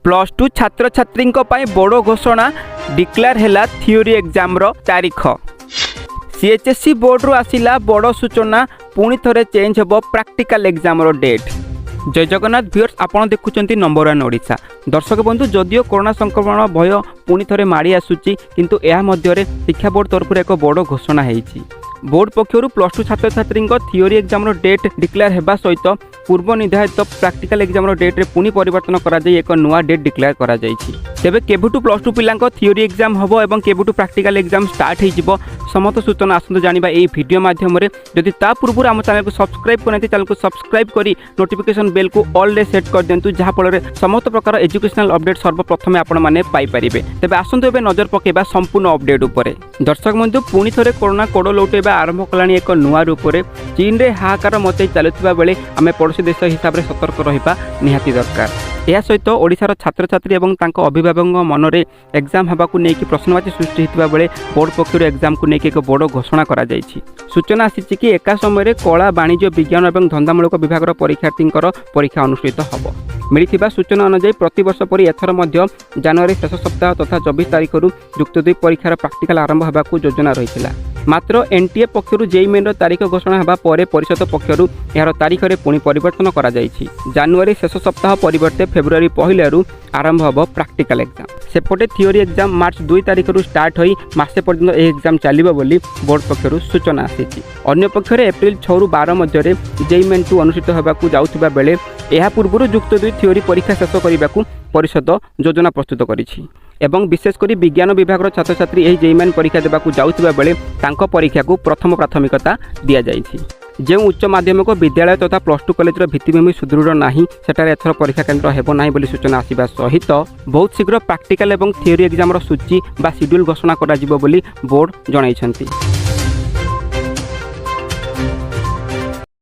Plus two छात्र छात्री बड़ घोषणा डिक्लेयर है थियोरी एग्जाम तारीख। सीएचएससी बोर्ड रू आसिला बड़ सूचना पुणी थरे चेंज होब प्रैक्टिकल एग्जाम डेट। जय जगन्नाथ व्यूअर्स, आपण देखुचंती नंबर 1 ओडिशा। दर्शक बंधु, जदियो कोरोना संक्रमण भय पुणी थरे माड़ी आसुची किंतु एहा मध्यरे शिक्षा बोर्ड तरफ एक बड़ घोषणा हेइची। बोर्ड पक्षर प्लस टू छात्र छात्री थियोरी एग्जाम डेट डिक्लेयर हेबा सहित पूर्व निर्धारित प्रैक्टिकल एग्जाम डेट रे पुणी परिवर्तन करा जाई एक नुआ डेट डिक्लेयर करा जाईची। तेबे केबुटू प्लस टू पिलांको थियोरी एग्जाम हबो एवं केबुटू प्रैक्टिकल एग्जाम स्टार्ट हेइजिवो समस्त सूचना आसंतु जानिबा एई वीडियो माध्यम रे। जदि ता पूर्व आम चैनल को सब्सक्राइब करनथि चैनल को सब्सक्राइब करी नोटिफिकेशन बेल को ऑल रे सेट कर देंतु, जहा फल समस्त प्रकार एजुकेशनल अपडेट सर्वप्रथम आपण माने पाई परिबे। तेबे आसंतु एबे नजर पकेबा संपूर्ण अपडेट उपरे। दर्शक बंधु, पुणी थरे कोरोना कोड़ लौटेबा आरंभ कलानी एक नुआ रूप में। चीन रे हाहाकार मचाई चलुवा बेले आम पड़ोशी देश हिसाब से सतर्क रहिबा निहाती दरकार। यह सहित ओडिशार छात्र छात्री एवं तांको अभिभावक मनरे एग्जाम हबाकू नेकी प्रश्नवाची सृष्टि होता बेले बोर्ड पक्षर एग्जाम को लेकिन एक बड़ घोषणा करा जायछि। सूचना आसी कि एका समय कला वाणिज्य विज्ञान और धंदामूलक विभाग परीक्षार्थी परीक्षा अनुष्ठित होब। मिलिथिबा सूचना अनुसार प्रतिवर्ष परि एथर मध्य जनवरी शेष सप्ताह तथा 24 तारीख युक्त 2 परीक्षार प्रैक्टिकल आरंभ होगाकू योजना रही। मात्र एनटीए पक्षर जेई मेन तारीख घोषणा होगा पर परिषद पक्षर यार तारीख में पुणी परिवर्तन करा जायछि। जनवरी शेष सप्ताह परिवर्ते फेब्रुआरी 1 आरंभ होब प्रैक्टिकल एग्जाम। सेपटे थियोरी एग्जाम मार्च 2 तारीख स्टार्ट होई मासे पर्यंत यह एग्जाम चलिबो बोली बोर्ड पक्षर सूचना आसीछि। अन्य पक्षर एप्रिल 6 ରୁ 12 मध्य जेई मेन 2 अनुष्ठित होगाकू जाउथिबा बेले एहा पूर्व युक्त 2 थियोरी परीक्षा शेष करने परिषद योजना प्रस्तुत करिछि। एवं विशेषकर विज्ञान विभाग छात्र छात्री यही जेई मेन परीक्षा देवाकू जाउथिबा बेले तांको परीक्षा को प्रथम प्राथमिकता दिया जाइछि। जो उच्च माध्यमिक विद्यालय तथा प्लस टू कॉलेज भित्तिभूमि सुदृढ़ नहीं सेठारे एथर परीक्षा केन्द्र हेबो नाही बोली सूचना आसिबा सहित बहुत शीघ्र प्रैक्टिकल एवं थियोरी एग्जाम सूची बा शेड्यूल घोषणा करा जिवो बोली बोर्ड जणाइछन्ति।